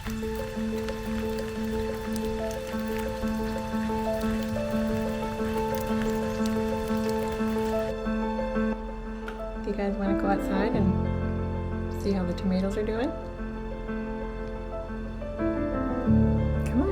Do you guys want to go outside and see how the tomatoes are doing? Come on.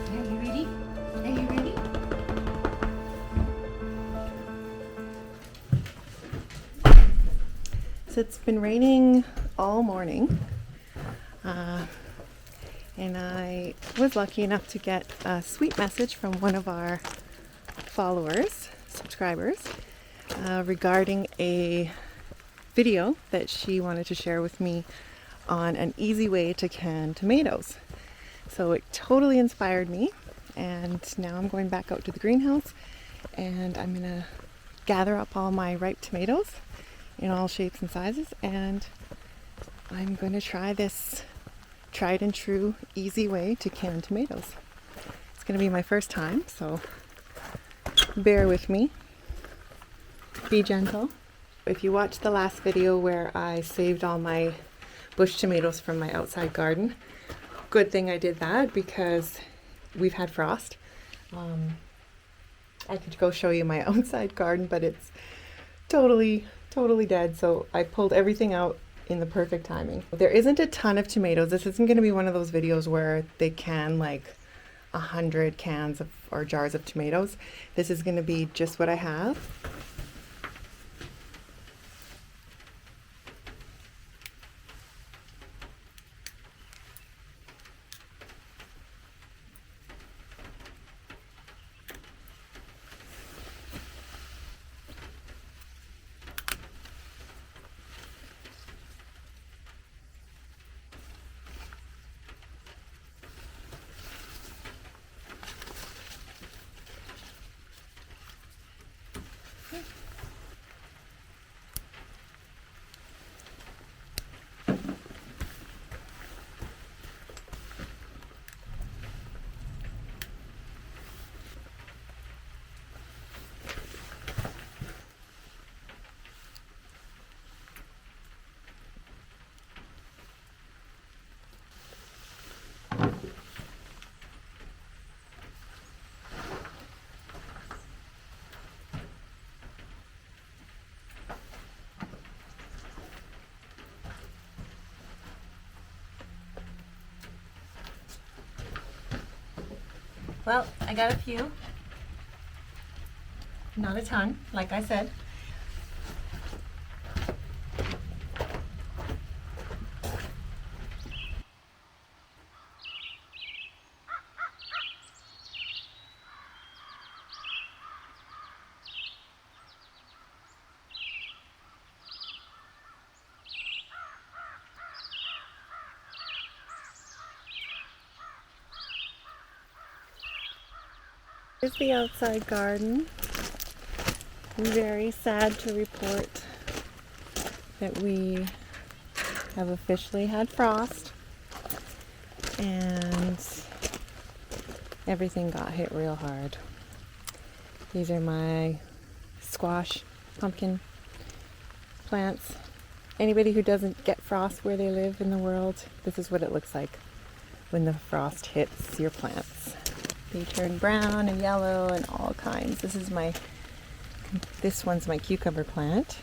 Are you ready? Are you ready? So it's been raining all morning. And I was lucky enough to get a sweet message from one of our followers, subscribers, regarding a video that she wanted to share with me on an easy way to can tomatoes. So it totally inspired me, and now I'm going back out to the greenhouse and I'm gonna gather up all my ripe tomatoes in all shapes and sizes, and I'm going to try this tried and true easy way to can tomatoes. It's going to be my first time, so bear with me. Be gentle. If you watched the last video where I saved all my bush tomatoes from my outside garden, good thing I did that because we've had frost. I could go show you my outside garden, but it's totally dead, so I pulled everything out in the perfect timing. There isn't a ton of tomatoes. This isn't going to be one of those videos where they can like 100 cans of, or jars of tomatoes. This is going to be just what I have. Well, I got a few. Not a ton, like I said. Here's the outside garden. I'm very sad to report that we have officially had frost and everything got hit real hard. These are my squash, pumpkin plants. Anybody who doesn't get frost where they live in the world, this is what it looks like when the frost hits your plants. They turn brown and yellow and all kinds. This one's my cucumber plant.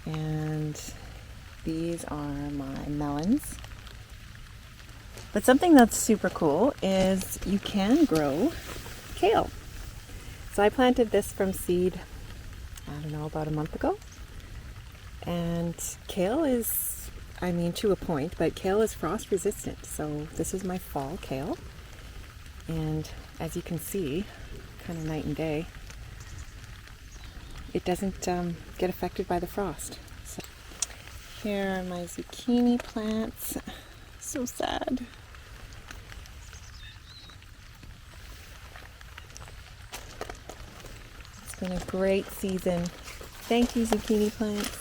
And these are my melons. But something that's super cool is you can grow kale. So I planted this from seed, I don't know, about a month ago. And kale is, I mean, to a point, but kale is frost resistant. So this is my fall kale. And as you can see, kind of night and day, it doesn't get affected by the frost. So here are my zucchini plants. So sad. It's been a great season. Thank you, zucchini plants.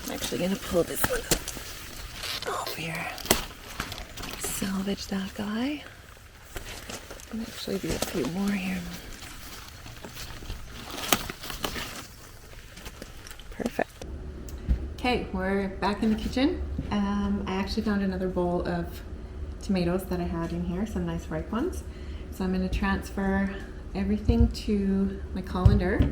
I'm actually going to pull this one up over here. Salvage that guy. There'll actually be a few more here. Okay, we're back in the kitchen. I actually found another bowl of tomatoes that I had in here, some nice ripe ones. So I'm going to transfer everything to my colander.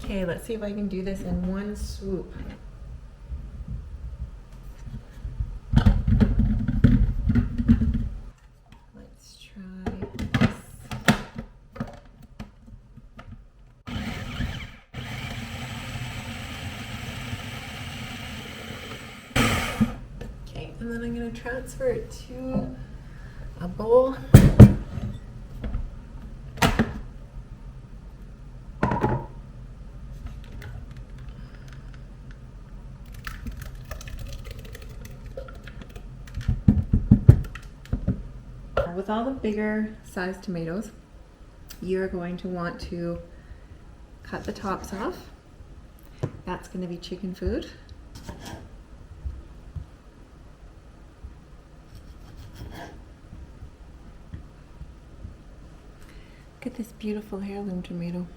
Okay, let's see if I can do this in one swoop. Let's try this. Okay, and then I'm going to transfer it to a bowl. With all the bigger sized tomatoes, you're going to want to cut the tops off. That's going to be chicken food. Look at this beautiful heirloom tomato.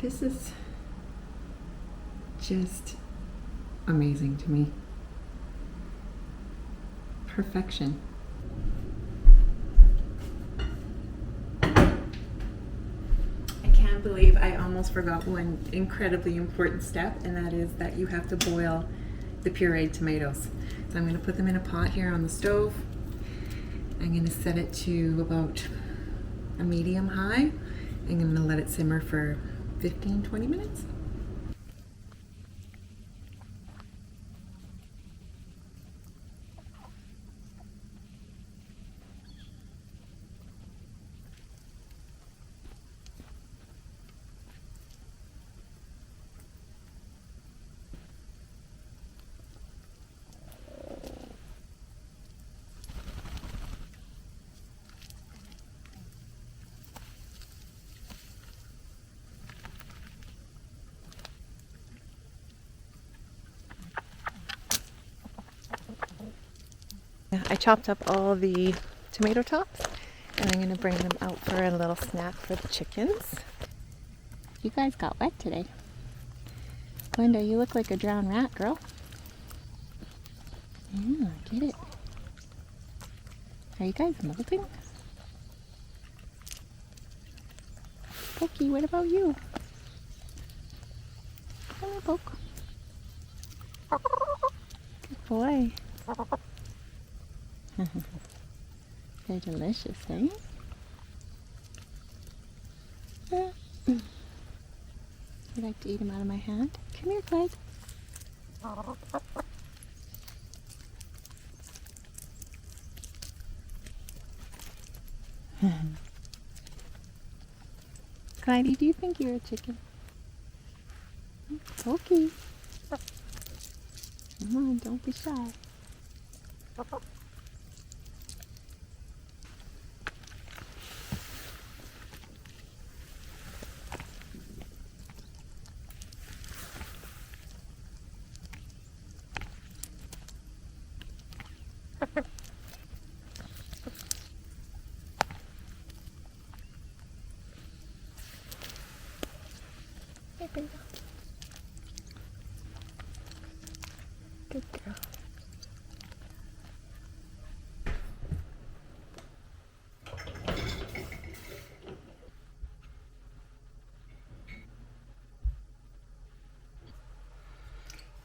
This is just amazing to me. Perfection. I can't believe I almost forgot one incredibly important step, and that is that you have to boil the pureed tomatoes. So I'm going to put them in a pot here on the stove. I'm going to set it to about a medium high. I'm going to let it simmer for 15-20 minutes. I chopped up all the tomato tops, and I'm going to bring them out for a little snack for the chickens. You guys got wet today. Linda, you look like a drowned rat, girl. Yeah, get it. Are you guys molting? Pokey, what about you? Hello, Poke. Good boy. They're delicious, eh? You like to eat them out of my hand? Come here, Clyde. Clyde, do you think you're a chicken? Okay. Come on, don't be shy.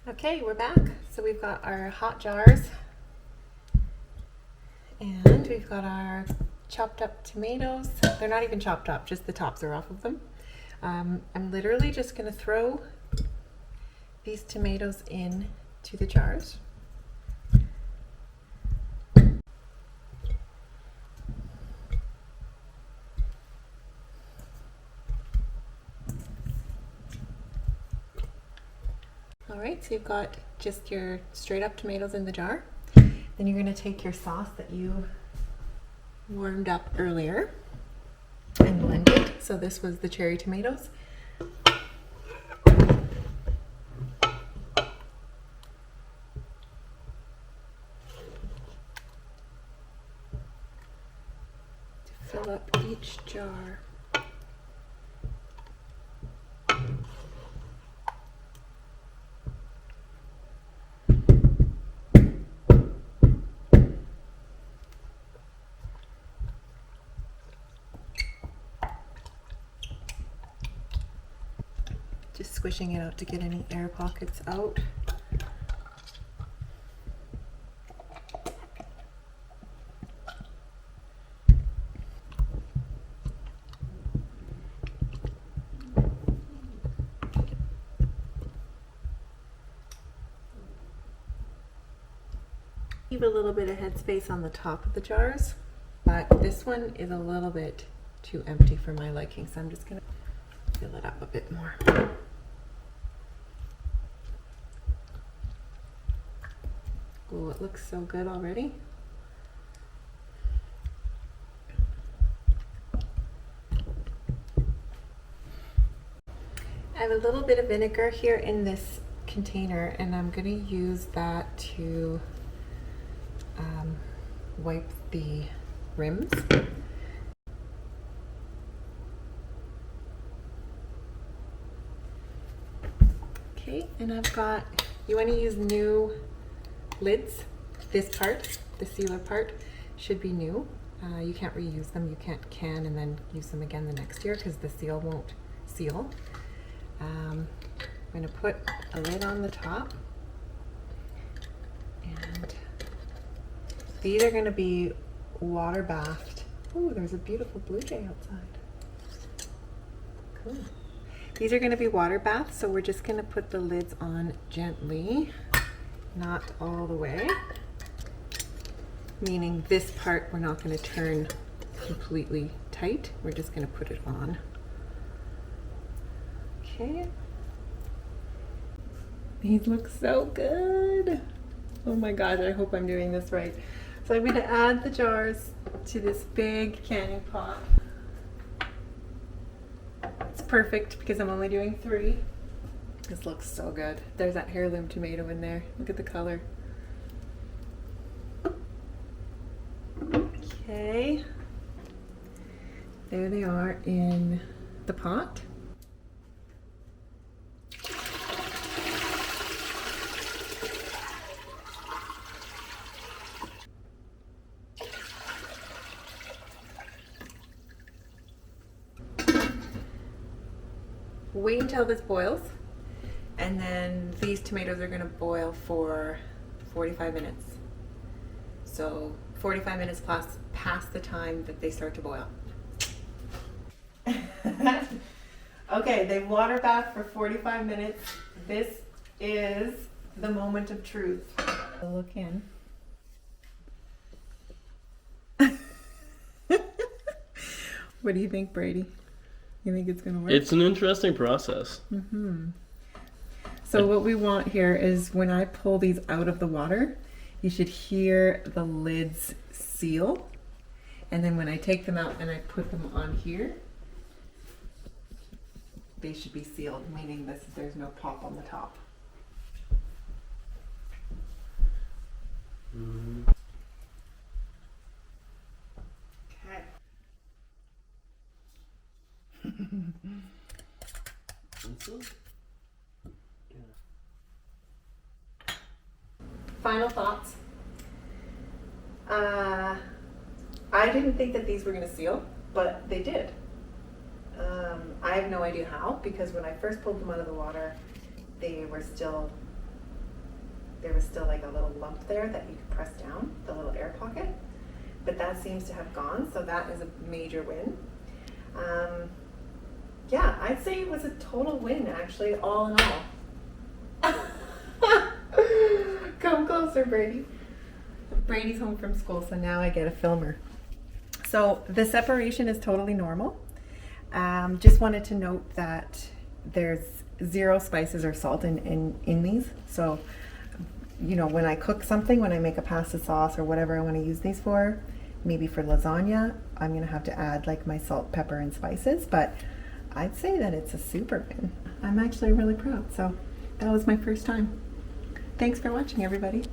Okay, we're back. So we've got our hot jars and we've got our chopped up tomatoes. They're not even chopped up, just the tops are off of them. I'm literally just going to throw these tomatoes in to the jars. Alright, so you've got just your straight up tomatoes in the jar. Then you're going to take your sauce that you warmed up earlier and blend it. So this was the cherry tomatoes. Fill up each jar. Just squishing it out to get any air pockets out. Leave a little bit of headspace on the top of the jars, but this one is a little bit too empty for my liking, so I'm just going to fill it up a bit more. Oh, it looks so good already. I have a little bit of vinegar here in this container, and I'm going to use that to wipe the rims. Okay, and I've got, you want to use new lids. This part, the sealer part, should be new. You can't reuse them. You can't can and then use them again the next year because the seal won't seal. I'm going to put a lid on the top, and these are going to be water bathed. Oh, there's a beautiful blue jay outside. Cool. These are going to be water baths, so we're just going to put the lids on gently, not all the way, meaning this part we're not going to turn completely tight. We're just going to put it on. Okay. These look so good. Oh my god, I hope I'm doing this right. So I'm going to add the jars to this big canning pot. It's perfect because I'm only doing 3. This looks so good. There's that heirloom tomato in there. Look at the color. Okay. There they are in the pot. Wait until this boils, and then these tomatoes are going to boil for 45 minutes. So 45 minutes past the time that they start to boil. Okay, they water bath for 45 minutes. This is the moment of truth. Look in. What do you think, Brady? You think it's gonna work? It's an interesting process. So what we want here is when I pull these out of the water, you should hear the lids seal. And then when I take them out and I put them on here, they should be sealed, meaning there's no pop on the top. Okay. Final thoughts. I didn't think that these were going to seal, but they did. I have no idea how, because when I first pulled them out of the water, they were still there was still like a little lump there that you could press down, the little air pocket. But that seems to have gone, so that is a major win. Yeah, I'd say it was a total win, actually, all in all. Come closer, Brady. Brady's home from school, so now I get a filmer. So the separation is totally normal. Just wanted to note that there's 0 spices or salt in these. So, you know, when I cook something, when I make a pasta sauce or whatever I want to use these for, maybe for lasagna, I'm going to have to add like my salt, pepper, and spices. But I'd say that it's a super win. I'm actually really proud. So that was my first time. Thanks for watching, everybody.